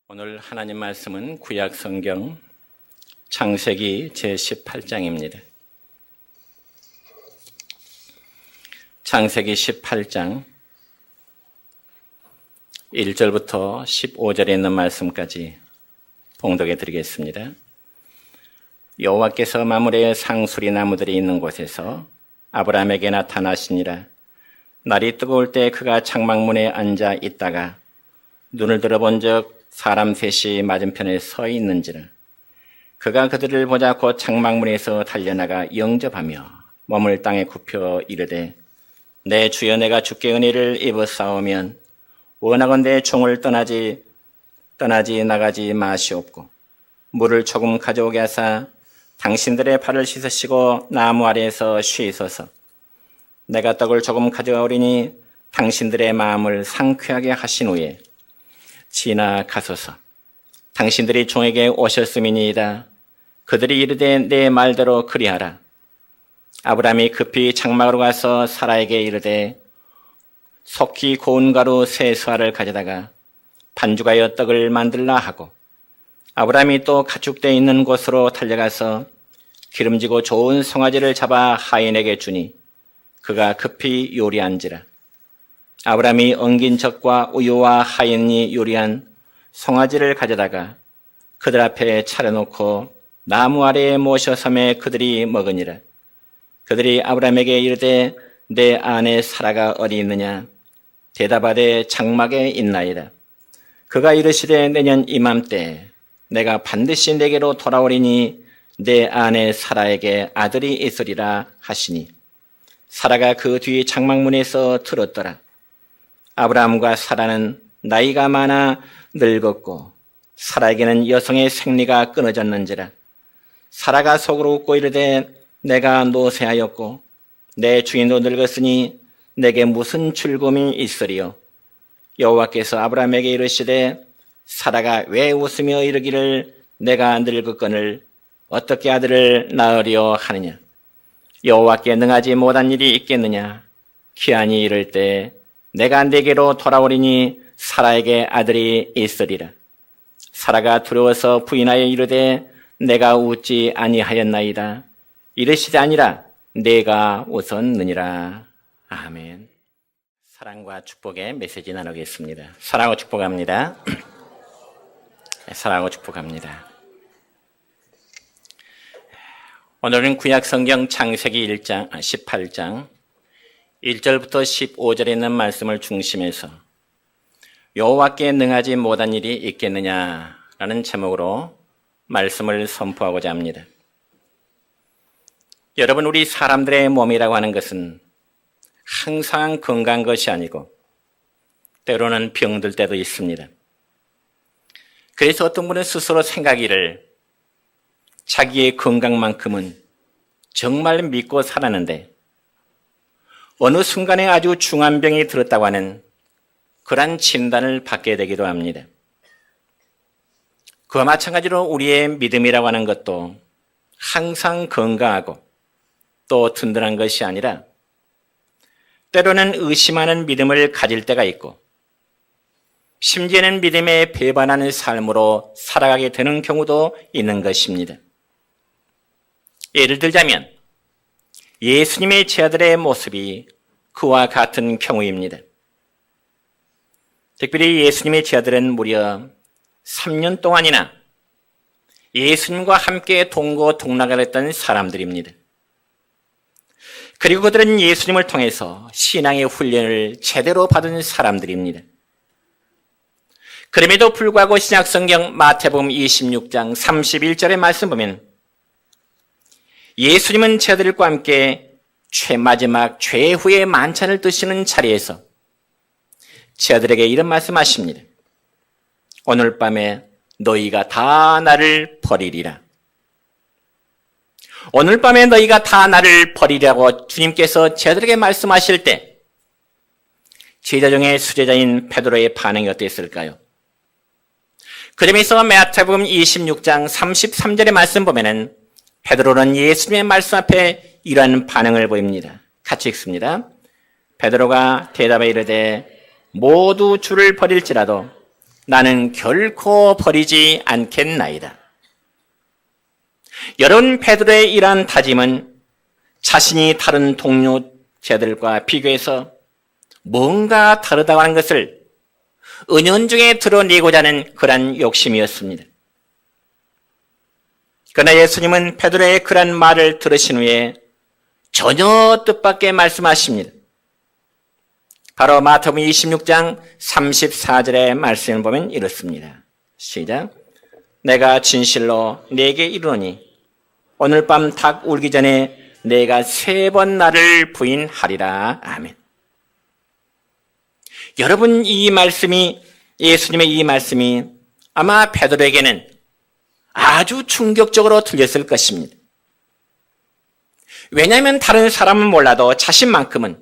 오늘 하나님 말씀은 구약 성경 창세기 제18장입니다. 창세기 18장 1절부터 15절에 있는 말씀까지 봉독해 드리겠습니다. 여호와께서 마므레의 상수리 나무들이 있는 곳에서 아브라함에게 나타나시니라. 날이 뜨거울 때 그가 창막문에 앉아 있다가 눈을 들어본즉 사람 셋이 맞은편에 서 있는지라. 그가 그들을 보자 곧 창막문에서 달려나가 영접하며 몸을 땅에 굽혀 이르되 내 주여, 내가 주께 은혜를 입었사오면 원하건대 종을 떠나지 나가지 마시옵고 물을 조금 가져오게 하사 당신들의 발을 씻으시고 나무 아래에서 쉬소서. 내가 떡을 조금 가져오리니 당신들의 마음을 상쾌하게 하신 후에 지나가소서. 당신들이 종에게 오셨음이니이다. 그들이 이르되 내 말대로 그리하라. 아브라함이 급히 장막으로 가서 사라에게 이르되 속히 고운 가루 세 수알을 가져다가 반죽하여 떡을 만들라 하고, 아브라함이 또 가축되어 있는 곳으로 달려가서 기름지고 좋은 송아지를 잡아 하인에게 주니 그가 급히 요리한지라. 아브라함이 엉긴 젖과 우유와 하인이 요리한 송아지를 가져다가 그들 앞에 차려놓고 나무 아래에 모셔 섬에 그들이 먹으니라. 그들이 아브라함에게 이르되 내 아내 사라가 어디 있느냐? 대답하되 장막에 있나이다. 그가 이르시되 내년 이맘때 내가 반드시 내게로 돌아오리니 내 아내 사라에게 아들이 있으리라 하시니 사라가 그 뒤 장막문에서 들었더라. 아브라함과 사라는 나이가 많아 늙었고 사라에게는 여성의 생리가 끊어졌는지라. 사라가 속으로 웃고 이르되 내가 노쇠하였고 내 주인도 늙었으니 내게 무슨 즐거움이 있으리요? 여호와께서 아브라함에게 이르시되 사라가 왜 웃으며 이르기를 내가 늙었거늘 어떻게 아들을 낳으려 하느냐? 여호와께 능하지 못한 일이 있겠느냐? 기한이 이를 때 내가 내게로 돌아오리니 사라에게 아들이 있으리라. 사라가 두려워서 부인하여 이르되 내가 웃지 아니하였나이다. 이르시되 아니라 내가 웃었느니라. 아멘. 사랑과 축복의 메시지 나누겠습니다. 사랑하고 축복합니다. 사랑하고 축복합니다. 오늘은 구약 성경 창세기 18장 1절부터 15절에 있는 말씀을 중심해서 여호와께 능하지 못한 일이 있겠느냐라는 제목으로 말씀을 선포하고자 합니다. 여러분, 우리 사람들의 몸이라고 하는 것은 항상 건강한 것이 아니고 때로는 병들 때도 있습니다. 그래서 어떤 분은 스스로 생각하기를 자기의 건강만큼은 정말 믿고 살았는데 어느 순간에 아주 중한 병이 들었다고 하는 그러한 진단을 받게 되기도 합니다. 그와 마찬가지로 우리의 믿음이라고 하는 것도 항상 건강하고 또 든든한 것이 아니라 때로는 의심하는 믿음을 가질 때가 있고 심지어는 믿음에 배반하는 삶으로 살아가게 되는 경우도 있는 것입니다. 예를 들자면 예수님의 제자들의 모습이 그와 같은 경우입니다. 특별히 예수님의 제자들은 무려 3년 동안이나 예수님과 함께 동고동락을 했던 사람들입니다. 그리고 그들은 예수님을 통해서 신앙의 훈련을 제대로 받은 사람들입니다. 그럼에도 불구하고 신약성경 마태복음 26장 31절의 말씀 보면 예수님은 제자들과 함께 마지막 최후의 만찬을 드시는 자리에서 제자들에게 이런 말씀하십니다. 오늘 밤에 너희가 다 나를 버리리라. 오늘 밤에 너희가 다 나를 버리라고 주님께서 제자들에게 말씀하실 때 제자 중에 수제자인 베드로의 반응이 어땠을까요? 그러면서 마태복음 26장 33절의 말씀 보면은 베드로는 예수님의 말씀 앞에 이러한 반응을 보입니다. 같이 읽습니다. 베드로가 대답해 이르되 모두 주를 버릴지라도 나는 결코 버리지 않겠나이다. 여러분, 베드로의 이러한 다짐은 자신이 다른 동료 제들과 비교해서 뭔가 다르다고 하는 것을 은연중에 드러내고자 하는 그러한 욕심이었습니다. 그러나 예수님은 베드로의 그러한 말을 들으신 후에 전혀 뜻밖의 말씀하십니다. 바로 마태복음 26장 34절의 말씀을 보면 이렇습니다. 시작. 내가 진실로 네게 이르노니 오늘 밤 닭 울기 전에 내가 3번 나를 부인하리라. 아멘. 여러분, 이 말씀이, 예수님의 이 말씀이 아마 베드로에게는 아주 충격적으로 들렸을 것입니다. 왜냐하면 다른 사람은 몰라도 자신만큼은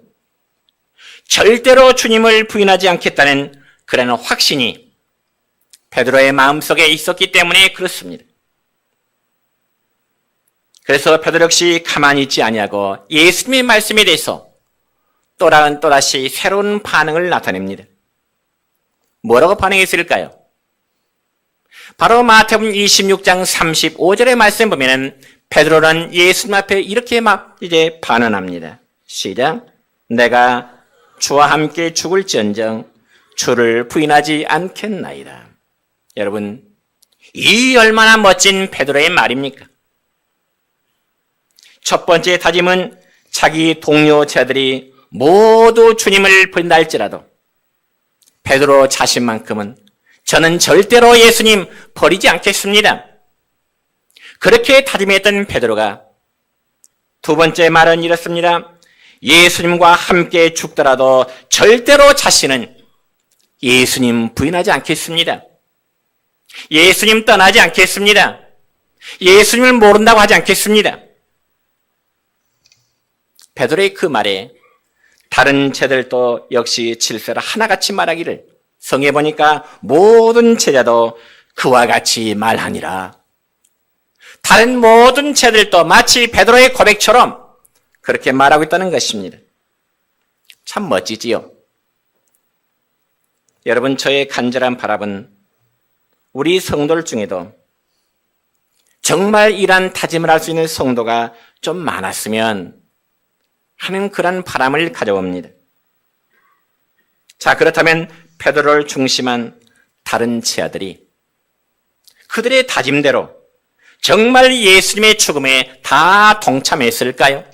절대로 주님을 부인하지 않겠다는 그런 확신이 베드로의 마음속에 있었기 때문에 그렇습니다. 그래서 베드로 역시 가만히 있지 아니하고 예수님의 말씀에 대해서 또다시 새로운 반응을 나타냅니다. 뭐라고 반응했을까요? 바로 마태복음 26장 35절의 말씀 보면은 베드로는 예수님 앞에 이렇게 반언합니다. 시작. 내가 주와 함께 죽을지언정 주를 부인하지 않겠나이다. 여러분, 이 얼마나 멋진 베드로의 말입니까? 첫 번째 다짐은 자기 동료 제자들이 모두 주님을 버린다 할지라도 베드로 자신만큼은 저는 절대로 예수님 버리지 않겠습니다. 그렇게 다짐했던 베드로가 두 번째 말은 이렇습니다. 예수님과 함께 죽더라도 절대로 자신은 예수님 부인하지 않겠습니다. 예수님 떠나지 않겠습니다. 예수님을 모른다고 하지 않겠습니다. 베드로의 그 말에 다른 제자들도 역시 질서를 하나같이 말하기를, 성에 보니까 모든 제자도 그와 같이 말하니라. 다른 모든 제자들도 마치 베드로의 고백처럼 그렇게 말하고 있다는 것입니다. 참 멋지지요. 여러분, 저의 간절한 바람은 우리 성도들 중에도 정말 이러한 다짐을 할 수 있는 성도가 좀 많았으면 하는 그런 바람을 가져옵니다. 자, 그렇다면 베드로를 중심한 다른 제자들이 그들의 다짐대로 정말 예수님의 죽음에 다 동참했을까요?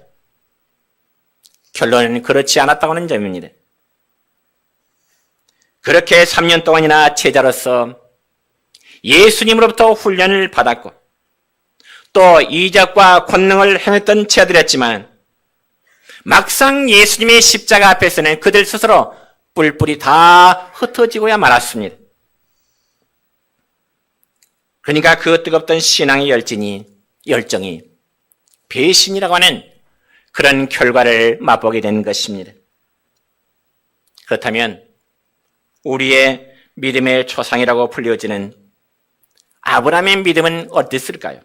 결론은 그렇지 않았다고 하는 점입니다. 그렇게 3년 동안이나 제자로서 예수님으로부터 훈련을 받았고 또 이적과 권능을 행했던 제자들이었지만 막상 예수님의 십자가 앞에서는 그들 스스로 뿔뿔이 다 흩어지고야 말았습니다. 그러니까 그 뜨겁던 신앙의 열정이 배신이라고 하는 그런 결과를 맛보게 된 것입니다. 그렇다면 우리의 믿음의 초상이라고 불려지는 아브라함의 믿음은 어땠을까요?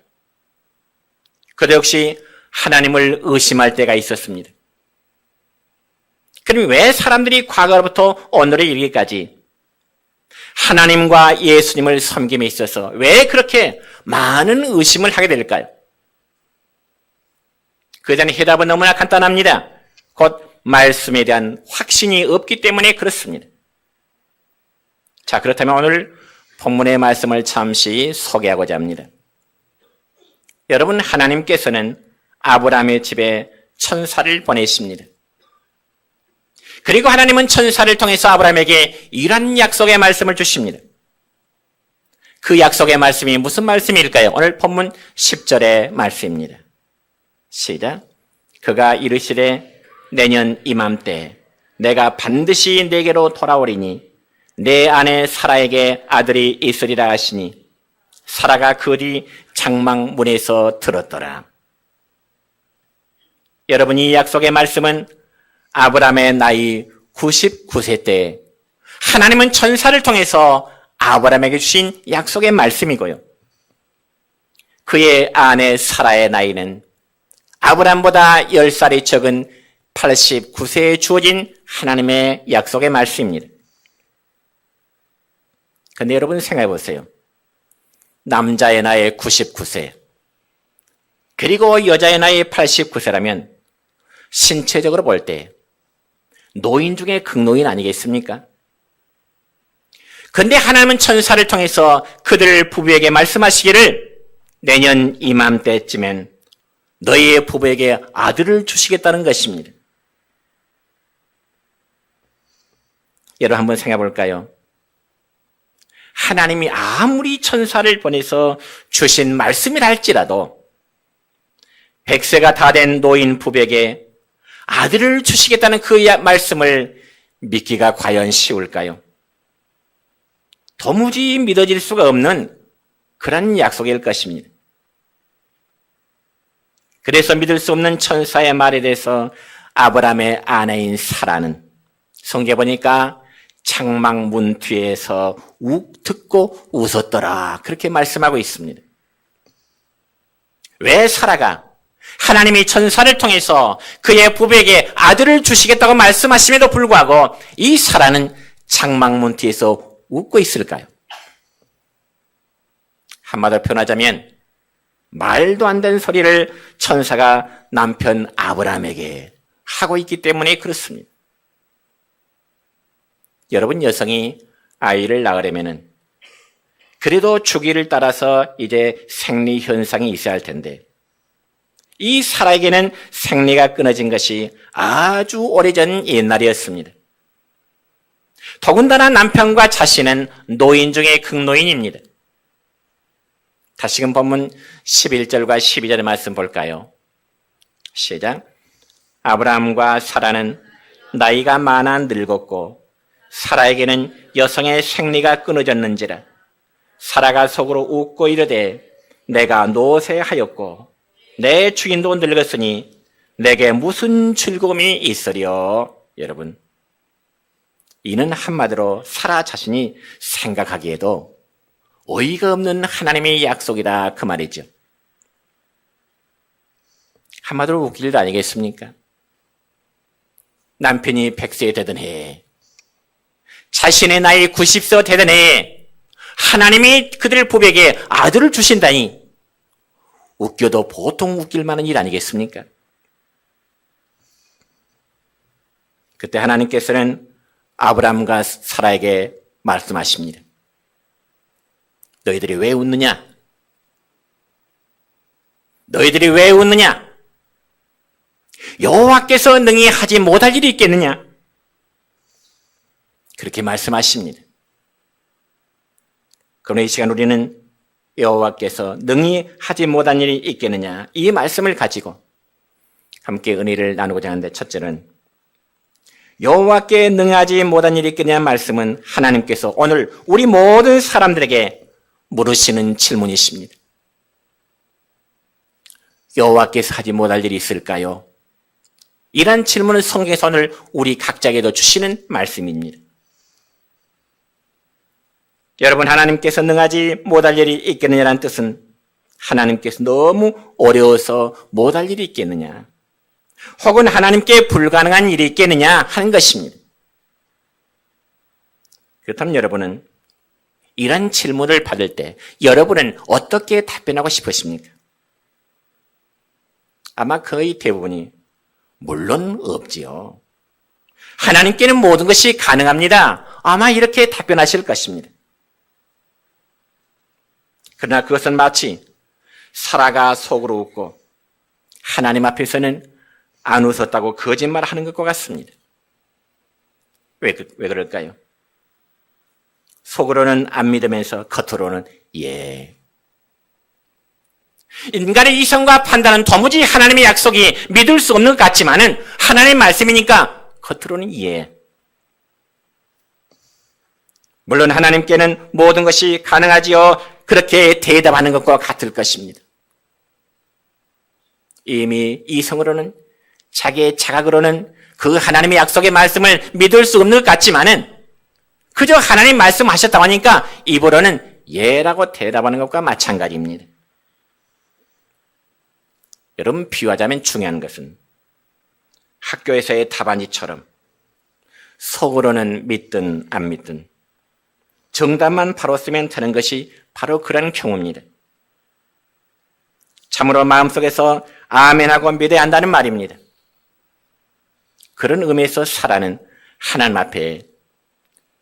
그도 역시 하나님을 의심할 때가 있었습니다. 그럼 왜 사람들이 과거로부터 오늘에 이르기까지 하나님과 예수님을 섬김에 있어서 왜 그렇게 많은 의심을 하게 될까요? 그에 대한 해답은 너무나 간단합니다. 곧 말씀에 대한 확신이 없기 때문에 그렇습니다. 자, 그렇다면 오늘 본문의 말씀을 잠시 소개하고자 합니다. 여러분, 하나님께서는 아브라함의 집에 천사를 보내십니다. 그리고 하나님은 천사를 통해서 아브라함에게 이런 약속의 말씀을 주십니다. 그 약속의 말씀이 무슨 말씀일까요? 오늘 본문 10절의 말씀입니다. 시작. 그가 이르시되 내년 이맘때 내가 반드시 내게로 돌아오리니 내 아내 사라에게 아들이 있으리라 하시니 사라가 그 뒤 장막문에서 들었더라. 여러분, 이 약속의 말씀은 아브라함의 나이 99세 때 하나님은 천사를 통해서 아브라함에게 주신 약속의 말씀이고요. 그의 아내 사라의 나이는 아브라함보다 10살이 적은 89세에 주어진 하나님의 약속의 말씀입니다. 근데 여러분 생각해 보세요. 남자의 나이 99세, 그리고 여자의 나이 89세라면 신체적으로 볼 때 노인 중에 극노인 아니겠습니까? 그런데 하나님은 천사를 통해서 그들 부부에게 말씀하시기를 내년 이맘때쯤엔 너희의 부부에게 아들을 주시겠다는 것입니다. 여러분 한번 생각해 볼까요? 하나님이 아무리 천사를 보내서 주신 말씀이라 할지라도 100세가 다 된 노인 부부에게 아들을 주시겠다는 그 말씀을 믿기가 과연 쉬울까요? 도무지 믿어질 수가 없는 그런 약속일 것입니다. 그래서 믿을 수 없는 천사의 말에 대해서 아브라함의 아내인 사라는 성경에 보니까 창막문 뒤에서 듣고 웃었더라, 그렇게 말씀하고 있습니다. 왜 사라가 하나님이 천사를 통해서 그의 부부에게 아들을 주시겠다고 말씀하심에도 불구하고 이 사라는 창막문 뒤에서 웃고 있을까요? 한마디로 표현하자면 말도 안 되는 소리를 천사가 남편 아브라함에게 하고 있기 때문에 그렇습니다. 여러분, 여성이 아이를 낳으려면은 그래도 주기를 따라서 이제 생리 현상이 있어야 할 텐데 이 사라에게는 생리가 끊어진 것이 아주 오래전 옛날이었습니다. 더군다나 남편과 자신은 노인 중에 극노인입니다. 다시금 본문 11절과 12절의 말씀 볼까요? 시작. 아브라함과 사라는 나이가 많아 늙었고 사라에게는 여성의 생리가 끊어졌는지라 사라가 속으로 웃고 이르되 내가 노쇠하였고 내 주인도 늙었으니 내게 무슨 즐거움이 있으리요. 여러분, 이는 한마디로 사라 자신이 생각하기에도 어이가 없는 하나님의 약속이다, 그 말이죠. 한마디로 웃길 일 아니겠습니까? 남편이 100세 되던 해에, 자신의 나이 90세 되던 해에 하나님이 그들 부부에게 아들을 주신다니 웃겨도 보통 웃길 만한 일 아니겠습니까? 그때 하나님께서는 아브라함과 사라에게 말씀하십니다. 너희들이 왜 웃느냐? 너희들이 왜 웃느냐? 여호와께서 능히 하지 못할 일이 있겠느냐? 그렇게 말씀하십니다. 그러나 이 시간 우리는 여호와께서 능히 하지 못한 일이 있겠느냐, 이 말씀을 가지고 함께 은혜를 나누고자 하는데, 첫째는 여호와께 능하지 못한 일이 있겠느냐 말씀은 하나님께서 오늘 우리 모든 사람들에게 물으시는 질문이십니다. 여호와께서 하지 못할 일이 있을까요? 이런 질문을 성경에서 오늘 우리 각자에게도 주시는 말씀입니다. 여러분, 하나님께서 능하지 못할 일이 있겠느냐라는 뜻은 하나님께서 너무 어려워서 못할 일이 있겠느냐, 혹은 하나님께 불가능한 일이 있겠느냐 하는 것입니다. 그렇다면 여러분은 이런 질문을 받을 때 여러분은 어떻게 답변하고 싶으십니까? 아마 거의 대부분이 물론 없지요. 하나님께는 모든 것이 가능합니다. 아마 이렇게 답변하실 것입니다. 그러나 그것은 마치 사라가 속으로 웃고 하나님 앞에서는 안 웃었다고 거짓말하는 것과 같습니다. 왜 그럴까요? 속으로는 안 믿으면서 겉으로는 예. 인간의 이성과 판단은 도무지 하나님의 약속이 믿을 수 없는 것 같지만은 하나님의 말씀이니까 겉으로는 예. 물론 하나님께는 모든 것이 가능하지요. 그렇게 대답하는 것과 같을 것입니다. 이미 이성으로는, 자기의 자각으로는 그 하나님의 약속의 말씀을 믿을 수 없는 것 같지만은 그저 하나님 말씀하셨다고 하니까 입으로는 예라고 대답하는 것과 마찬가지입니다. 여러분, 비유하자면 중요한 것은 학교에서의 답안지처럼 속으로는 믿든 안 믿든 정답만 바로 쓰면 되는 것이 바로 그런 경우입니다. 참으로 마음속에서 아멘하고 믿어야 한다는 말입니다. 그런 의미에서 사라는 하나님 앞에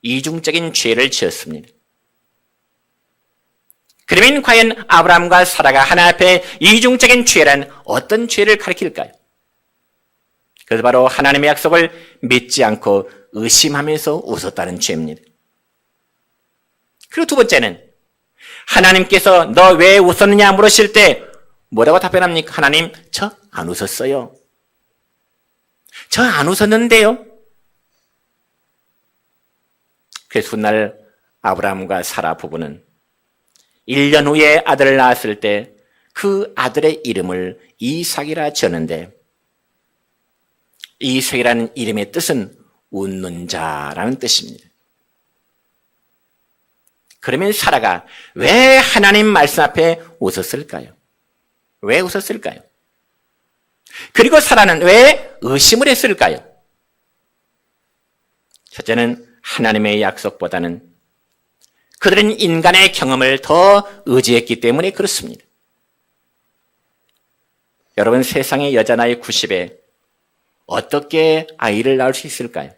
이중적인 죄를 지었습니다. 그러면 과연 아브라함과 사라가 하나님 앞에 이중적인 죄란 어떤 죄를 가리킬까요? 그래서 바로 하나님의 약속을 믿지 않고 의심하면서 웃었다는 죄입니다. 그리고 두 번째는 하나님께서 너 왜 웃었느냐 물으실 때 뭐라고 답변합니까? 하나님, 저 안 웃었어요. 저 안 웃었는데요. 그래서 훗날 아브라함과 사라 부부는 1년 후에 아들을 낳았을 때 그 아들의 이름을 이삭이라 지었는데 이삭이라는 이름의 뜻은 웃는 자라는 뜻입니다. 그러면 사라가 왜 하나님 말씀 앞에 웃었을까요? 왜 웃었을까요? 그리고 사라는 왜 의심을 했을까요? 첫째는 하나님의 약속보다는 그들은 인간의 경험을 더 의지했기 때문에 그렇습니다. 여러분, 세상의 여자 나이 90에 어떻게 아이를 낳을 수 있을까요?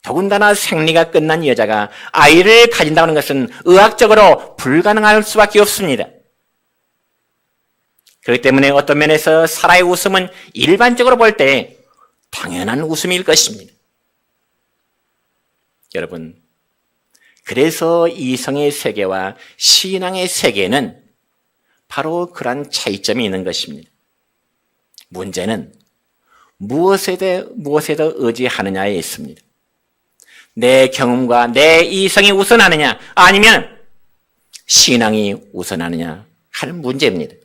더군다나 생리가 끝난 여자가 아이를 가진다는 것은 의학적으로 불가능할 수밖에 없습니다. 그렇기 때문에 어떤 면에서 사라의 웃음은 일반적으로 볼 때 당연한 웃음일 것입니다. 여러분, 그래서 이성의 세계와 신앙의 세계에는 바로 그런 차이점이 있는 것입니다. 문제는 무엇에 더 의지하느냐에 있습니다. 내 경험과 내 이성이 우선하느냐 아니면 신앙이 우선하느냐 하는 문제입니다.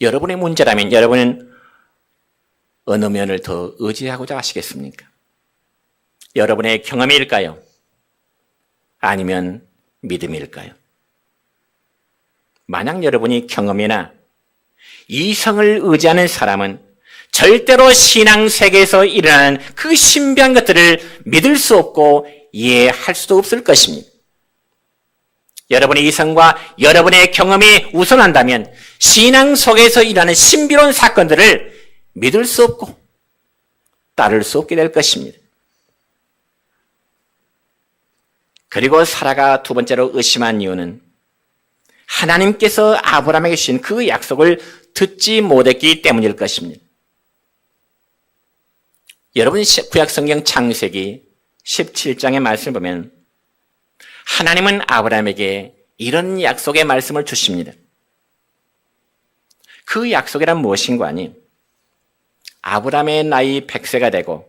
여러분의 문제라면 여러분은 어느 면을 더 의지하고자 하시겠습니까? 여러분의 경험일까요? 아니면 믿음일까요? 만약 여러분이 경험이나 이성을 의지하는 사람은 절대로 신앙 세계에서 일어나는 그 신비한 것들을 믿을 수 없고 이해할 수도 없을 것입니다. 여러분의 이성과 여러분의 경험이 우선한다면 신앙 속에서 일어나는 신비로운 사건들을 믿을 수 없고 따를 수 없게 될 것입니다. 그리고 사라가 두 번째로 의심한 이유는 하나님께서 아브라함에게 주신 그 약속을 듣지 못했기 때문일 것입니다. 여러분, 구약성경 창세기 17장의 말씀을 보면 하나님은 아브라함에게 이런 약속의 말씀을 주십니다. 그 약속이란 무엇인가 하니 아브라함의 나이 100세가 되고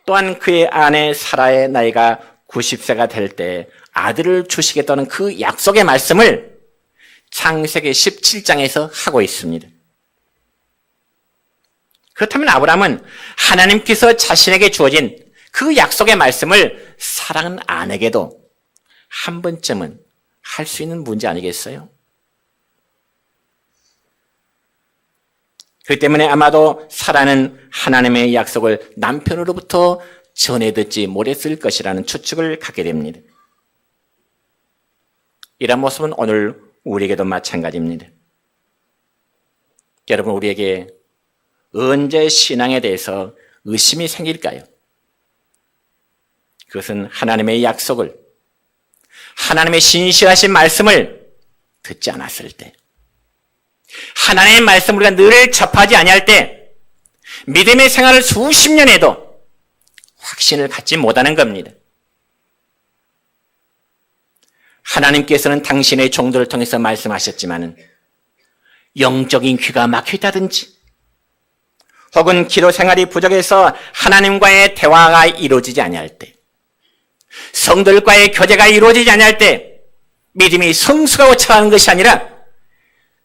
또한 그의 아내 사라의 나이가 90세가 될 때 아들을 주시겠다는 그 약속의 말씀을 창세기 17장에서 하고 있습니다. 그렇다면 아브라함은 하나님께서 자신에게 주어진 그 약속의 말씀을 사랑하는 아내에게도 한 번쯤은 할 수 있는 문제 아니겠어요? 그렇기 때문에 아마도 사라는 하나님의 약속을 남편으로부터 전해 듣지 못했을 것이라는 추측을 갖게 됩니다. 이런 모습은 오늘 우리에게도 마찬가지입니다. 여러분, 우리에게 언제 신앙에 대해서 의심이 생길까요? 그것은 하나님의 약속을, 하나님의 신실하신 말씀을 듣지 않았을 때, 하나님의 말씀을 우리가 늘 접하지 아니할 때, 믿음의 생활을 수십 년 해도 확신을 갖지 못하는 겁니다. 하나님께서는 당신의 종들을 통해서 말씀하셨지만은 영적인 귀가 막혀있다든지 혹은 기도 생활이 부족해서 하나님과의 대화가 이루어지지 아니할 때, 성들과의 교제가 이루어지지 아니할 때 믿음이 성숙하고 차가운 것이 아니라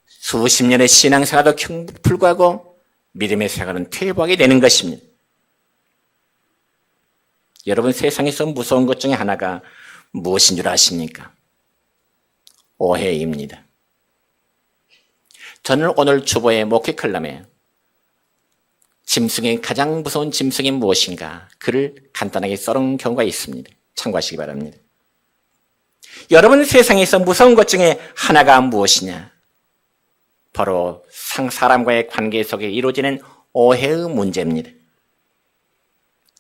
수십 년의 신앙생활도 불구하고 믿음의 생활은 퇴보하게 되는 것입니다. 여러분, 세상에서 무서운 것 중에 하나가 무엇인 줄 아십니까? 오해입니다. 저는 오늘 주보의 목회 칼럼에 짐승의 가장 무서운 짐승이 무엇인가? 그를 간단하게 써놓은 경우가 있습니다. 참고하시기 바랍니다. 여러분, 세상에서 무서운 것 중에 하나가 무엇이냐? 바로 사람과의 관계 속에 이루어지는 오해의 문제입니다.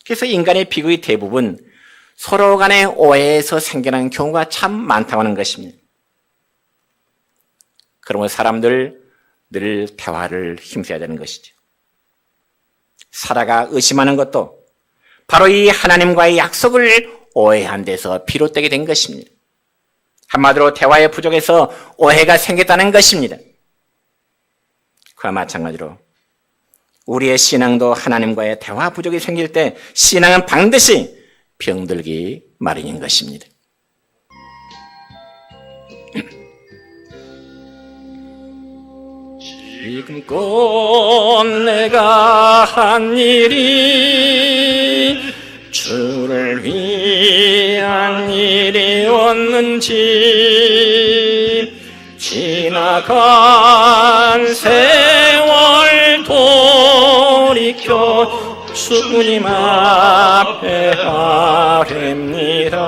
그래서 인간의 비극이 대부분 서로 간의 오해에서 생겨난 경우가 참 많다고 하는 것입니다. 그러면 사람들 늘 대화를 힘써야 되는 것이죠. 사라가 의심하는 것도 바로 이 하나님과의 약속을 오해한 데서 비롯되게 된 것입니다. 한마디로 대화의 부족에서 오해가 생겼다는 것입니다. 그와 마찬가지로 우리의 신앙도 하나님과의 대화 부족이 생길 때 신앙은 반드시 병들기 마련인 것입니다. 지금껏 내가 한 일이 주를 위한 일이었는지 지나간 세월 돌이켜 주님 앞에 아뢰니다.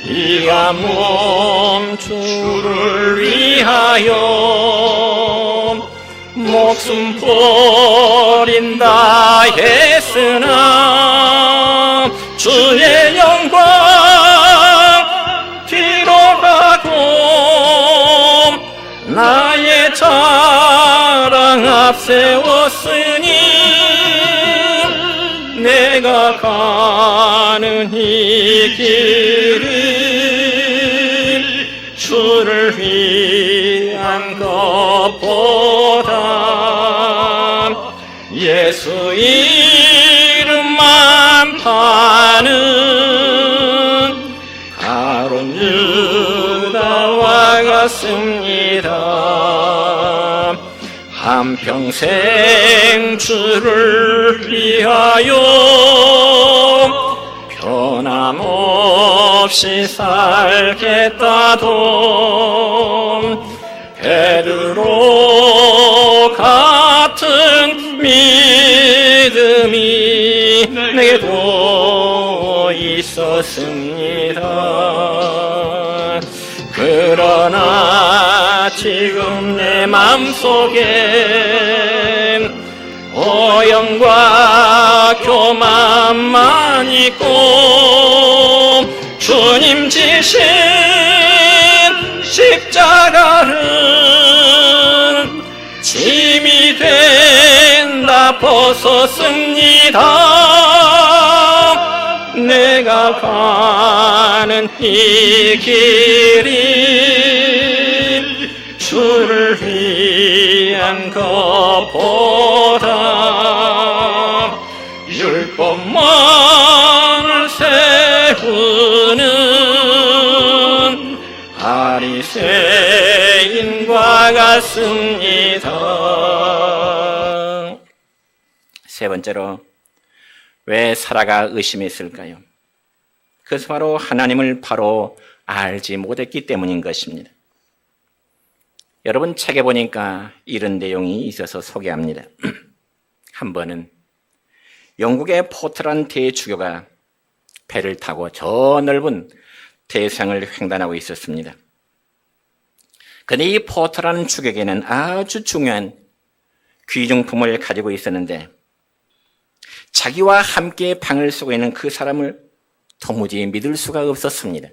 이 가뭄 주를 위하여 목숨 버린다 했으나 주의 영광 뒤로 가고 나의 자랑 앞세웠으니 내가 가는 이 길이 주를 위한 것보다 예수 이름만 파는 가론 유다와 같습니다. 한평생 주를 위하여 변함없이 살겠다던 베드로 같은 믿음이 내게도 있었습니다. 그러나 지금 내 맘속엔 오염과 교만만 있고 주님 지신 십자가는 짐이 된다 벗었습니다. 내가 가는 이 길이 주를 위한 것보다 율법만을 세우는 바리새인과 같습니다. 세 번째로, 왜 사라가 의심했을까요? 그것은 바로 하나님을 바로 알지 못했기 때문인 것입니다. 여러분, 책에 보니까 이런 내용이 있어서 소개합니다. 한 번은 영국의 포트란 대주교가 배를 타고 저 넓은 대서양을 횡단하고 있었습니다. 그런데 이 포트라는 주교에게는 아주 중요한 귀중품을 가지고 있었는데 자기와 함께 방을 쓰고 있는 그 사람을 도무지 믿을 수가 없었습니다.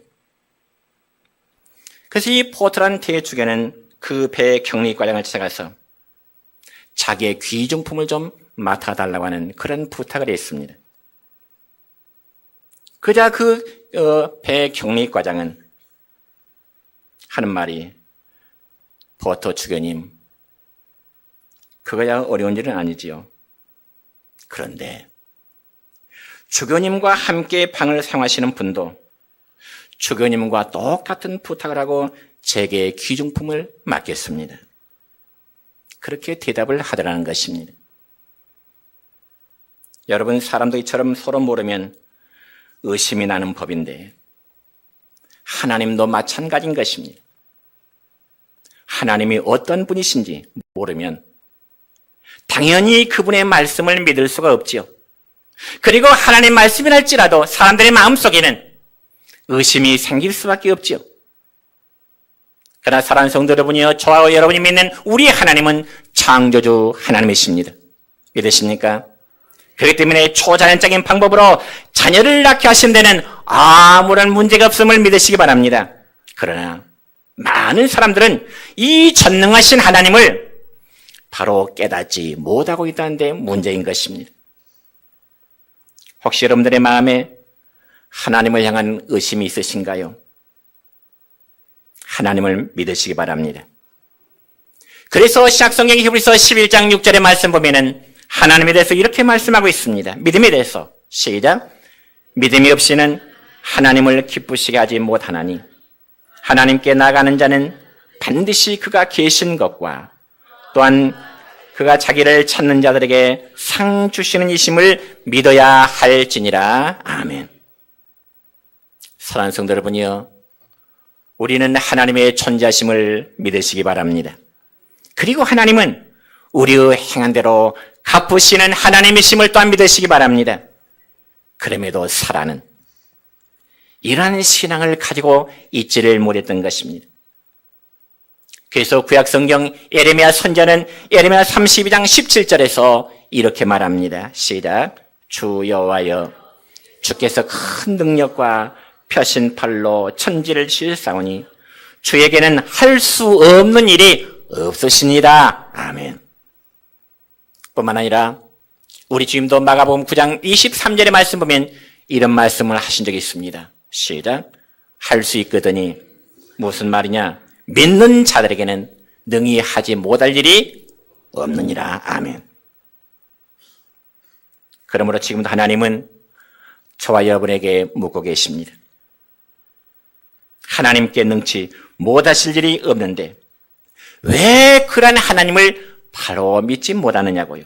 그래서 이 포트란 대주교는 그 배 격리과장을 찾아가서 자기의 귀중품을 좀 맡아달라고 하는 그런 부탁을 했습니다. 그자 그 배 격리과장은 하는 말이, 포터 주교님, 그거야 어려운 일은 아니지요. 그런데 주교님과 함께 방을 사용하시는 분도 주교님과 똑같은 부탁을 하고 제게 귀중품을 맡겼습니다. 그렇게 대답을 하더라는 것입니다. 여러분, 사람도 이처럼 서로 모르면 의심이 나는 법인데 하나님도 마찬가지인 것입니다. 하나님이 어떤 분이신지 모르면 당연히 그분의 말씀을 믿을 수가 없지요. 그리고 하나님 말씀이랄지라도 사람들의 마음속에는 의심이 생길 수밖에 없지요. 그러나 사랑하는 성도 여러분이요, 저와 여러분이 믿는 우리 하나님은 창조주 하나님이십니다. 믿으십니까? 그렇기 때문에 초자연적인 방법으로 자녀를 낳게 하신 데는 아무런 문제가 없음을 믿으시기 바랍니다. 그러나 많은 사람들은 이 전능하신 하나님을 바로 깨닫지 못하고 있다는 데 문제인 것입니다. 혹시 여러분들의 마음에 하나님을 향한 의심이 있으신가요? 하나님을 믿으시기 바랍니다. 그래서 신약성경 히브리서 11장 6절의 말씀 보면은 하나님에 대해서 이렇게 말씀하고 있습니다. 믿음에 대해서 시작. 믿음이 없이는 하나님을 기쁘시게 하지 못하나니 하나님께 나가는 자는 반드시 그가 계신 것과 또한 그가 자기를 찾는 자들에게 상 주시는 이심을 믿어야 할지니라. 아멘. 사랑하는 성도 여러분이요, 우리는 하나님의 존재하심을 믿으시기 바랍니다. 그리고 하나님은 우리의 행한 대로 갚으시는 하나님이심을 또한 믿으시기 바랍니다. 그럼에도 사라는 이러한 신앙을 가지고 있지를 못했던 것입니다. 그래서 구약성경 예레미야 선지자는 예레미야 32장 17절에서 이렇게 말합니다. 시작. 주 여호와여, 주께서 큰 능력과 펴신 팔로 천지를 지으사오니 주에게는 할 수 없는 일이 없으시니라. 아멘. 뿐만 아니라 우리 주님도 마가복음 9장 23절의 말씀 보면 이런 말씀을 하신 적이 있습니다. 시작. 할 수 있거든이 무슨 말이냐? 믿는 자들에게는 능히 하지 못할 일이 없느니라. 아멘. 그러므로 지금도 하나님은 저와 여러분에게 묻고 계십니다. 하나님께 능치 못하실 일이 없는데 왜 그런 하나님을 바로 믿지 못하느냐고요.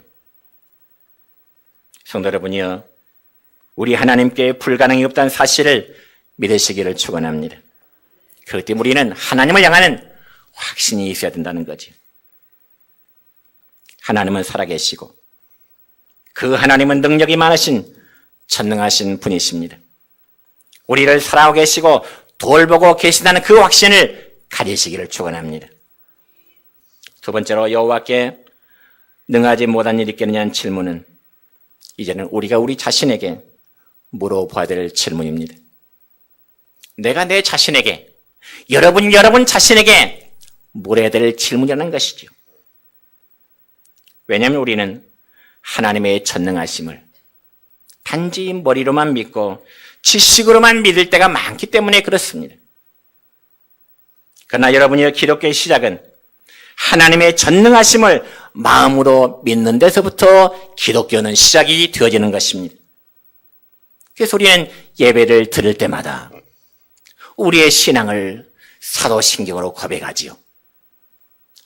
성도 여러분이요, 우리 하나님께 불가능이 없다는 사실을 믿으시기를 축원합니다. 그렇기 때문에 우리는 하나님을 향하는 확신이 있어야 된다는 거죠. 하나님은 살아계시고 그 하나님은 능력이 많으신 전능하신 분이십니다. 우리를 사랑하고 계시고 돌보고 계신다는 그 확신을 가지시기를 축원합니다. 두 번째로 여호와께 능하지 못한 일이 있겠느냐는 질문은 이제는 우리가 우리 자신에게 물어봐야 될 질문입니다. 내가 내 자신에게, 여러분 자신에게 물어야 될 질문이라는 것이죠. 왜냐하면 우리는 하나님의 전능하심을 단지 머리로만 믿고 지식으로만 믿을 때가 많기 때문에 그렇습니다. 그러나 여러분의 기독교의 시작은 하나님의 전능하심을 마음으로 믿는 데서부터 기독교는 시작이 되어지는 것입니다. 그래서 우리는 예배를 드릴 때마다 우리의 신앙을 사도신경으로 고백하지요.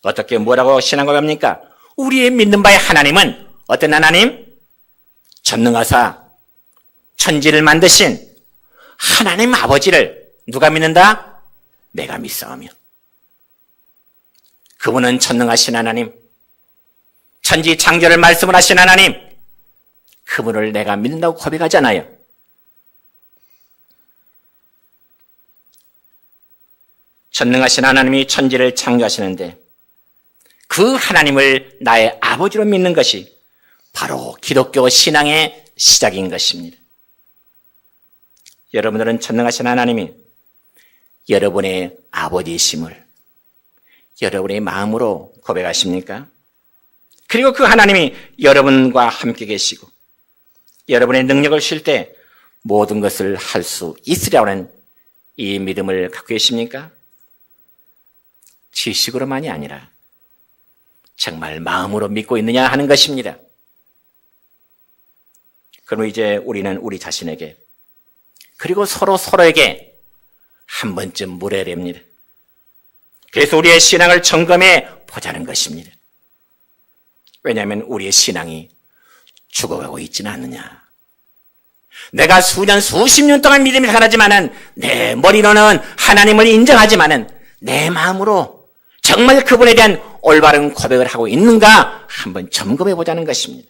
어떻게 뭐라고 신앙 고백합니까? 우리의 믿는 바의 하나님은 어떤 하나님? 전능하사 천지를 만드신 하나님 아버지를 누가 믿는다? 내가 믿사오며. 그분은 전능하신 하나님, 천지 창조를 말씀을 하신 하나님, 그분을 내가 믿는다고 고백하잖아요. 전능하신 하나님이 천지를 창조하시는데 그 하나님을 나의 아버지로 믿는 것이 바로 기독교 신앙의 시작인 것입니다. 여러분들은 전능하신 하나님이 여러분의 아버지이심을 여러분의 마음으로 고백하십니까? 그리고 그 하나님이 여러분과 함께 계시고 여러분의 능력을 쉴 때 모든 것을 할 수 있으리라는 이 믿음을 갖고 계십니까? 지식으로만이 아니라 정말 마음으로 믿고 있느냐 하는 것입니다. 그럼 이제 우리는 우리 자신에게 그리고 서로에게 한 번쯤 물어야 됩니다. 그래서 우리의 신앙을 점검해 보자는 것입니다. 왜냐하면 우리의 신앙이 죽어가고 있지는 않느냐. 내가 수년 수십 년 동안 믿음이 살아지만은 내 머리로는 하나님을 인정하지만은 내 마음으로 정말 그분에 대한 올바른 고백을 하고 있는가 한번 점검해 보자는 것입니다.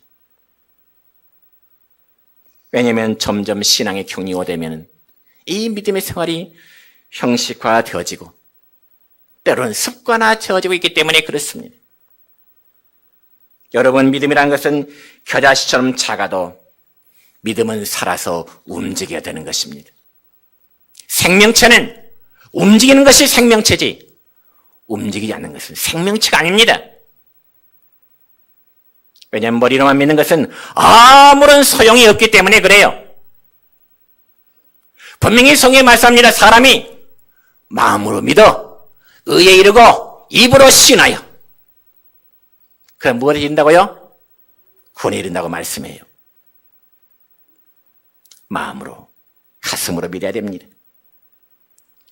왜냐하면 점점 신앙의 경이 오되면 이 믿음의 생활이 형식화되어지고 때로는 습관화되어지고 있기 때문에 그렇습니다. 여러분, 믿음이라는 것은 겨자씨처럼 작아도 믿음은 살아서 움직여야 되는 것입니다. 생명체는 움직이는 것이 생명체지 움직이지 않는 것은 생명체가 아닙니다. 왜냐하면 머리로만 믿는 것은 아무런 소용이 없기 때문에 그래요. 분명히 성경에 말씀합니다. 사람이 마음으로 믿어 의에 이르고 입으로 신하여 그럼 무엇을 이룬다고요? 구원에 이른다고 말씀해요. 마음으로 가슴으로 믿어야 됩니다.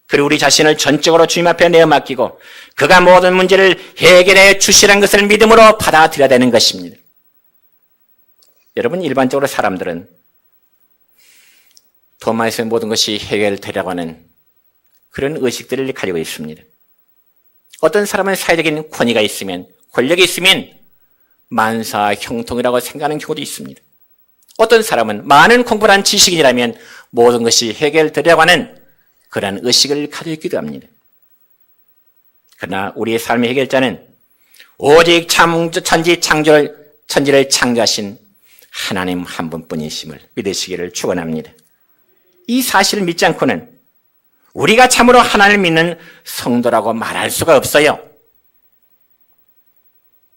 그리고 우리 자신을 전적으로 주님 앞에 내어 맡기고 그가 모든 문제를 해결해 주시라는 것을 믿음으로 받아들여야 되는 것입니다. 여러분, 일반적으로 사람들은 도마에서의 모든 것이 해결되려고 하는 그런 의식들을 가지고 있습니다. 어떤 사람은 사회적인 권위가 있으면, 권력이 있으면 만사 형통이라고 생각하는 경우도 있습니다. 어떤 사람은 많은 공부를 한 지식인이라면 모든 것이 해결되려고 하는 그러한 의식을 가지고 있기도 합니다. 그러나 우리의 삶의 해결자는 오직 천지를 창조하신 하나님 한 분뿐이심을 믿으시기를 축원합니다. 이 사실을 믿지 않고는 우리가 참으로 하나님을 믿는 성도라고 말할 수가 없어요.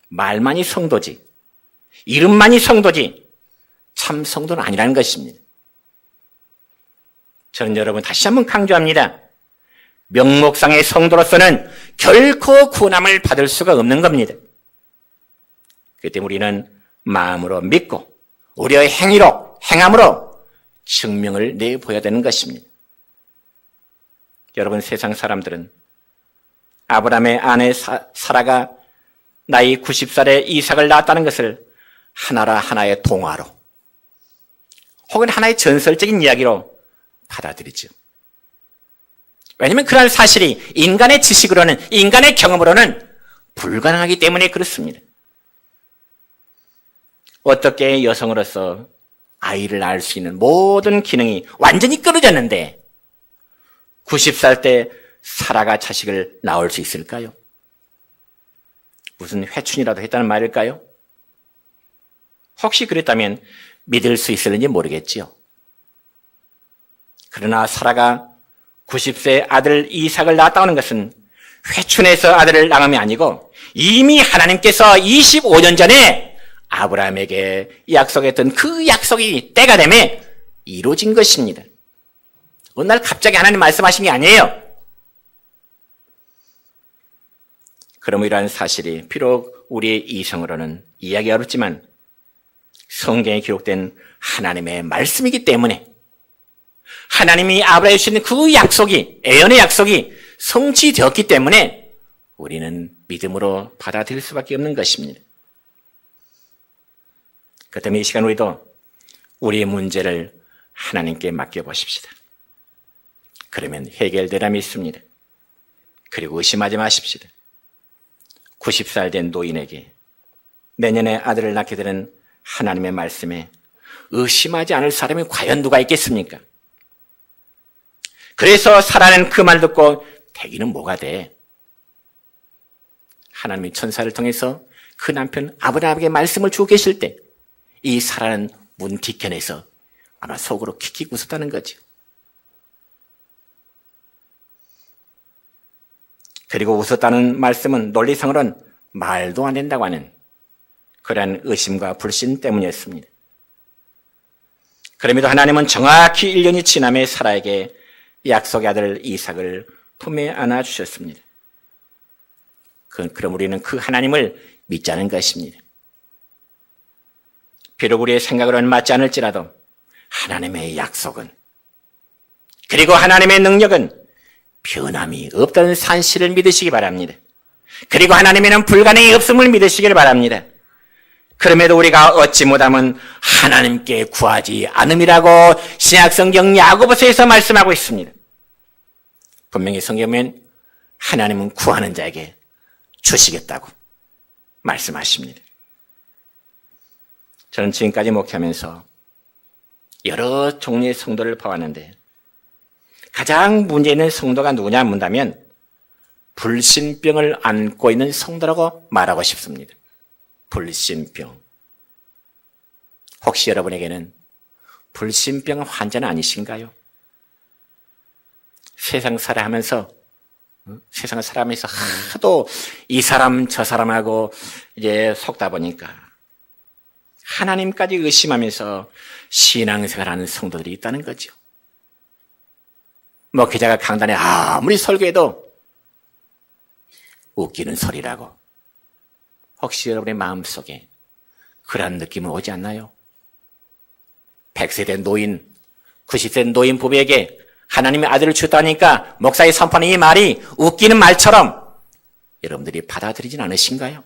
말만이 성도지, 이름만이 성도지 참 성도는 아니라는 것입니다. 저는 여러분 다시 한번 강조합니다. 명목상의 성도로서는 결코 구원함을 받을 수가 없는 겁니다. 그렇기 때문에 우리는 마음으로 믿고 우리의 행함으로 증명을 내보여야 되는 것입니다. 여러분, 세상 사람들은 아브라함의 아내 사라가 나이 90살에 이삭을 낳았다는 것을 하나의 동화로 혹은 하나의 전설적인 이야기로 받아들이죠. 왜냐하면 그러한 사실이 인간의 지식으로는, 인간의 경험으로는 불가능하기 때문에 그렇습니다. 어떻게 여성으로서 아이를 낳을 수 있는 모든 기능이 완전히 끊어졌는데 90살 때 사라가 자식을 낳을 수 있을까요? 무슨 회춘이라도 했다는 말일까요? 혹시 그랬다면 믿을 수 있을는지 모르겠지요. 그러나 사라가 90세 아들 이삭을 낳았다는 것은 회춘해서 아들을 낳음이 아니고 이미 하나님께서 25년 전에 아브라함에게 약속했던 그 약속이 때가 되면 이루어진 것입니다. 어느 날 갑자기 하나님 말씀하신 게 아니에요. 그러므로 이러한 사실이 비록 우리의 이성으로는 이해하기 어렵지만 성경에 기록된 하나님의 말씀이기 때문에 하나님이 아브라함에 주신 그 약속이, 애언의 약속이 성취되었기 때문에 우리는 믿음으로 받아들일 수밖에 없는 것입니다. 그 때문에 이 시간 우리도 우리의 문제를 하나님께 맡겨보십시다. 그러면 해결되라 믿습니다. 그리고 의심하지 마십시다. 90살 된 노인에게 내년에 아들을 낳게 되는 하나님의 말씀에 의심하지 않을 사람이 과연 누가 있겠습니까? 그래서 사라는 그 말 듣고 대기는 뭐가 돼? 하나님이 천사를 통해서 그 남편 아브라함에게 말씀을 주고 계실 때 이 사라는 문 뒤편에서 아마 속으로 킥킥 웃었다는 거죠. 그리고 웃었다는 말씀은 논리상으로는 말도 안 된다고 하는 그러한 의심과 불신 때문이었습니다. 그럼에도 하나님은 정확히 1년이 지남에 사라에게 약속의 아들 이삭을 품에 안아주셨습니다. 그럼 우리는 그 하나님을 믿자는 것입니다. 비록 우리의 생각으로는 맞지 않을지라도 하나님의 약속은, 그리고 하나님의 능력은 변함이 없다는 사실을 믿으시기 바랍니다. 그리고 하나님에는 불가능이 없음을 믿으시길 바랍니다. 그럼에도 우리가 얻지 못하면 하나님께 구하지 않음이라고 신약성경 야고보서에서 말씀하고 있습니다. 분명히 성경에는 하나님은 구하는 자에게 주시겠다고, 말씀하십니다. 저는 지금까지 목회하면서 여러 종류의 성도를 봐왔는데 가장 문제 있는 성도가 누구냐 묻는다면 불신병을 안고 있는 성도라고 말하고 싶습니다. 불신병. 혹시 여러분에게는 불신병 환자는 아니신가요? 세상 살아가면서 세상을 살아가면서 하도 이 사람 저 사람하고 이제 속다 보니까 하나님까지 의심하면서 신앙생활하는 성도들이 있다는 거죠. 목회자가 강단에 아무리 설교해도 웃기는 소리라고. 혹시 여러분의 마음속에 그런 느낌은 오지 않나요? 100세 된 노인, 90세 된 노인 부부에게 하나님의 아들을 주었다니까 목사의 선포하는 이 말이 웃기는 말처럼 여러분들이 받아들이진 않으신가요?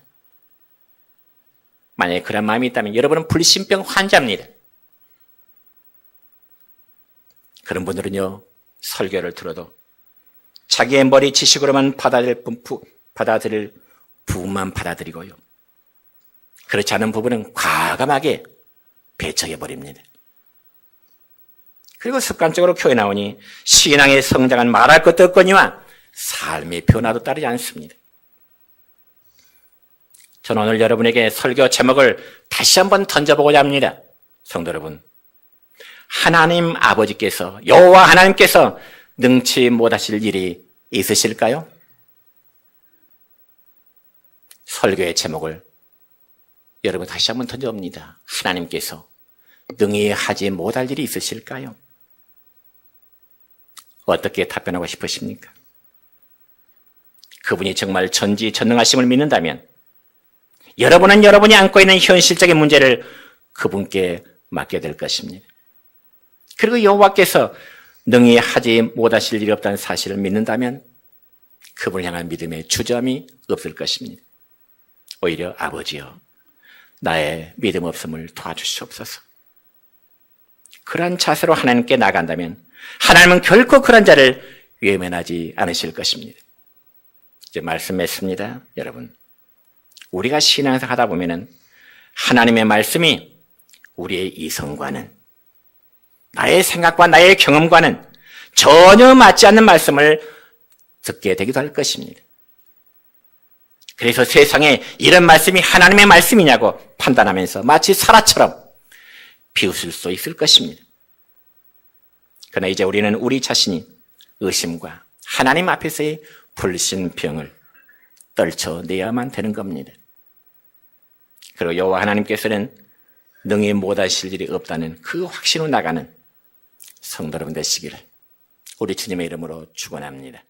만약에 그런 마음이 있다면 여러분은 불신병 환자입니다. 그런 분들은요, 설교를 들어도 자기의 머리 지식으로만 받아들일 부분만 받아들이고요. 그렇지 않은 부분은 과감하게 배척해버립니다. 그리고 습관적으로 교회 나오니 신앙의 성장은 말할 것도 없거니와 삶의 변화도 따르지 않습니다. 저는 오늘 여러분에게 설교 제목을 다시 한번 던져보고자 합니다. 성도 여러분, 하나님 아버지께서, 여호와 하나님께서 능치 못하실 일이 있으실까요? 설교의 제목을 여러분 다시 한번 던져봅니다. 하나님께서 능히 하지 못할 일이 있으실까요? 어떻게 답변하고 싶으십니까? 그분이 정말 전지전능하심을 믿는다면 여러분은 여러분이 안고 있는 현실적인 문제를 그분께 맡게 될 것입니다. 그리고 여호와께서 능히 하지 못하실 일이 없다는 사실을 믿는다면 그분을 향한 믿음의 주저함이 없을 것입니다. 오히려 아버지여, 나의 믿음 없음을 도와주시옵소서. 그러한 자세로 하나님께 나간다면 하나님은 결코 그런 자를 외면하지 않으실 것입니다. 이제 말씀했습니다. 여러분, 우리가 신앙생활 하다 보면은 하나님의 말씀이 우리의 이성과는, 나의 생각과 나의 경험과는 전혀 맞지 않는 말씀을 듣게 되기도 할 것입니다. 그래서 세상에 이런 말씀이 하나님의 말씀이냐고 판단하면서 마치 사라처럼 비웃을 수 있을 것입니다. 그러나 이제 우리는 우리 자신이 의심과 하나님 앞에서의 불신병을 떨쳐내야만 되는 겁니다. 그리고 여호와 하나님께서는 능히 못하실 일이 없다는 그 확신으로 나가는 성도 여러분 되시기를 우리 주님의 이름으로 축원합니다.